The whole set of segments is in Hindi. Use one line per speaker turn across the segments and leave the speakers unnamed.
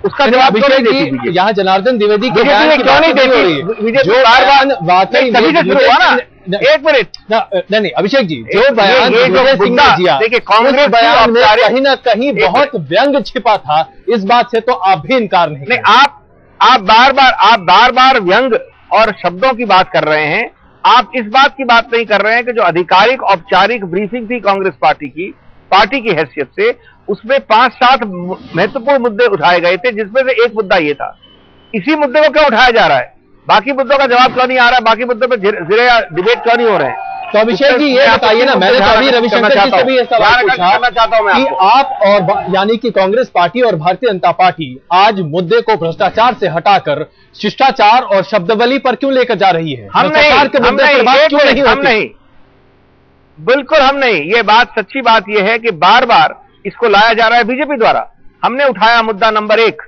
उसका जवाब क्यों नहीं देती बीजेपी?
यहाँ जनार्दन द्विवेदी के बयान की
क्यों नहीं देती?
बीजेपी बार-बार वाकई
तभी से शुरू हुआ ना। एक मिनट,
नहीं अभिषेक जी, जो बयान
दिग्विजय सिंह ने दिया, देखिए कांग्रेस
बयान में कहीं ना कहीं बहुत व्यंग छिपा था, इस बात से तो आप भी इनकार नहीं।
आप बार बार व्यंग और शब्दों की बात कर रहे हैं। आप इस बात की बात नहीं कर रहे हैं कि जो आधिकारिक औपचारिक ब्रीफिंग थी कांग्रेस पार्टी की हैसियत से, उसमें 5-7 महत्वपूर्ण मुद्दे उठाए गए थे, जिसमें से एक मुद्दा ये था। इसी मुद्दे को क्यों उठाया जा रहा है? बाकी मुद्दों का जवाब क्यों नहीं आ रहा है? बाकी मुद्दों पर डिबेट क्यों नहीं हो रहे हैं?
तो अभिषेक जी ये बताइए ना, मैंने तो अभी रविशंकर जी से भी ये सवाल पूछा कि आप और यानी कि कांग्रेस पार्टी और भारतीय जनता पार्टी आज मुद्दे को भ्रष्टाचार से हटाकर शिष्टाचार और शब्दबली पर क्यों लेकर जा रही है?
हम नहीं, बिल्कुल हम नहीं। ये बात सच्ची बात यह है कि बार बार इसको लाया जा रहा है बीजेपी द्वारा। हमने उठाया मुद्दा नंबर 1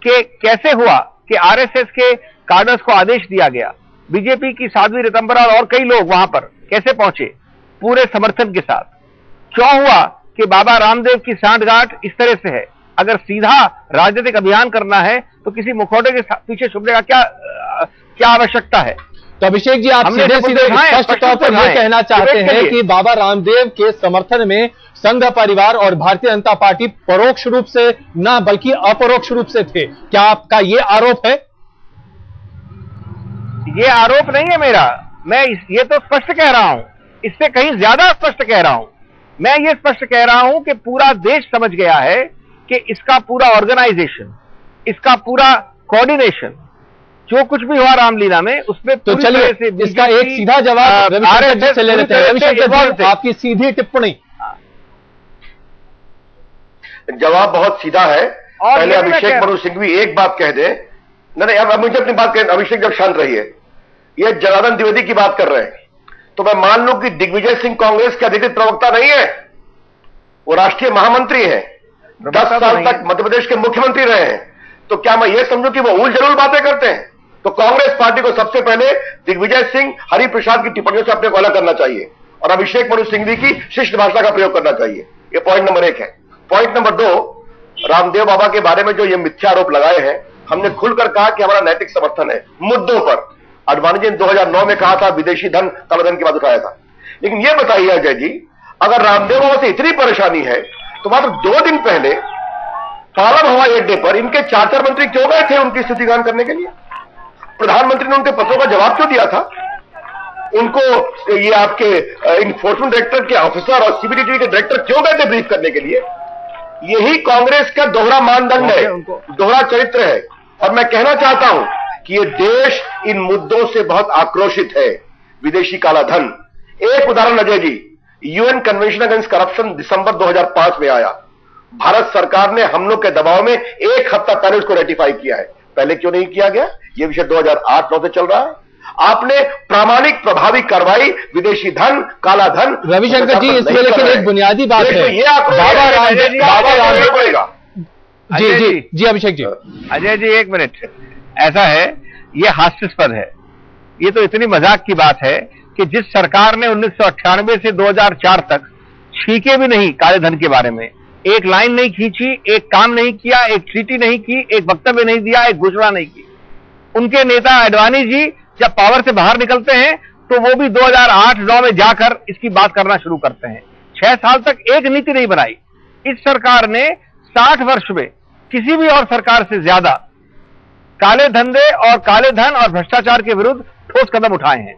कि कैसे हुआ कि आरएसएस के कार्डर्स को आदेश दिया गया, बीजेपी की साध्वी रितंबरा और कई लोग वहां पर कैसे पहुंचे पूरे समर्थन के साथ। क्यों हुआ कि बाबा रामदेव की सांठगांठ इस तरह से है? अगर सीधा राजनीतिक अभियान करना है तो किसी मुखौटे के पीछे छुपने का क्या आवश्यकता है?
तो अभिषेक जी आप सीधे स्पष्ट तौर पर यह कहना चाहते हैं कि बाबा रामदेव के समर्थन में संघ परिवार और भारतीय जनता पार्टी परोक्ष रूप से न बल्कि अपरोक्ष रूप से थे। क्या आपका ये आरोप है?
ये आरोप नहीं है मेरा, मैं ये तो स्पष्ट कह रहा हूं, इससे कहीं ज्यादा स्पष्ट कह रहा हूं। मैं ये स्पष्ट कह रहा हूं कि पूरा देश समझ गया है कि इसका पूरा ऑर्गेनाइजेशन, इसका पूरा कोऑर्डिनेशन, जो कुछ भी हुआ रामलीला में, उसमें
तो चलिए इसका एक सीधा जवाब रविशंकर जी से ले लेते हैं। रविशंकर जी आपकी सीधी टिप्पणी।
जवाब बहुत सीधा है। पहले अभिषेक मनु सिंघवी एक बात कह दे। नहीं, अब मुझे अपनी बात कह, अभिषेक जब शांत रहिए। ये जनार्दन द्विवेदी की बात कर रहे हैं, तो मैं मान लूं कि दिग्विजय सिंह कांग्रेस के अधिकृत प्रवक्ता नहीं है, वो राष्ट्रीय महामंत्री है, 10 साल तक मध्य प्रदेश के मुख्यमंत्री रहे हैं। तो क्या मैं ये समझूं कि वो उल जलूल बातें करते हैं? तो कांग्रेस पार्टी को सबसे पहले दिग्विजय सिंह, हरिप्रसाद की टिप्पणियों से अपने को अलग करना चाहिए और अभिषेक मनु सिंघवी की शिष्ट भाषा का प्रयोग करना चाहिए। ये पॉइंट नंबर 1 है। पॉइंट नंबर 2, रामदेव बाबा के बारे में जो ये मिथ्या आरोप लगाए हैं, हमने खुलकर कहा कि हमारा नैतिक समर्थन है मुद्दों पर। आडवाणी जी ने 2009 में कहा था, विदेशी धन कालाधन की बात उठाया था। लेकिन यह बताइए अजय जी, अगर रामदेव बाबा से इतनी परेशानी है तो मात्र 2 दिन पहले पालम हवाई अड्डे पर इनके 4 मंत्री क्यों गए थे उनकी स्थिति ग्रहण करने के लिए? प्रधानमंत्री ने उनके पत्रों का जवाब क्यों दिया था? उनको ये आपके इन्फोर्समेंट डायरेक्टर के ऑफिसर और सीबीडीटी के डायरेक्टर क्यों गए थे ब्रीफ करने के लिए? यही कांग्रेस का दोहरा मानदंड है, दोहरा चरित्र है। और मैं कहना चाहता हूं कि ये देश इन मुद्दों से बहुत आक्रोशित है। विदेशी काला धन, एक उदाहरण Ajay ji, UN convention against corruption दिसंबर 2005 में आया। भारत सरकार ने हम लोग के दबाव में 1 हफ्ता पहले उसको रेटिफाई किया है। पहले क्यों नहीं किया गया? यह विषय 2008-9 से चल रहा है। आपने प्रामाणिक प्रभावी कार्रवाई विदेशी धन, काला धन,
रविशंकर जी इसमें लेकिन एक बुनियादी बात है, बाबा रामदेव पड़ेगा। जी अभिषेक जी।
अजय जी 1 मिनट, ऐसा है, ये हास्यास्पद है। ये तो इतनी मजाक की बात है कि जिस सरकार ने 1998 से 2004 तक छीके भी नहीं काले धन के बारे में, एक लाइन नहीं खींची, एक काम नहीं किया, एक ट्रीटी नहीं की, एक वक्तव्य नहीं दिया, एक घोषणा नहीं की। उनके नेता आडवाणी जी जब पावर से बाहर निकलते हैं तो वो भी 2008-9 में जाकर इसकी बात करना शुरू करते हैं। 6 साल तक एक नीति नहीं बनाई। इस सरकार ने 60 वर्ष में किसी भी और सरकार से ज्यादा काले धंधे और काले धन और भ्रष्टाचार के विरुद्ध ठोस कदम उठाए हैं।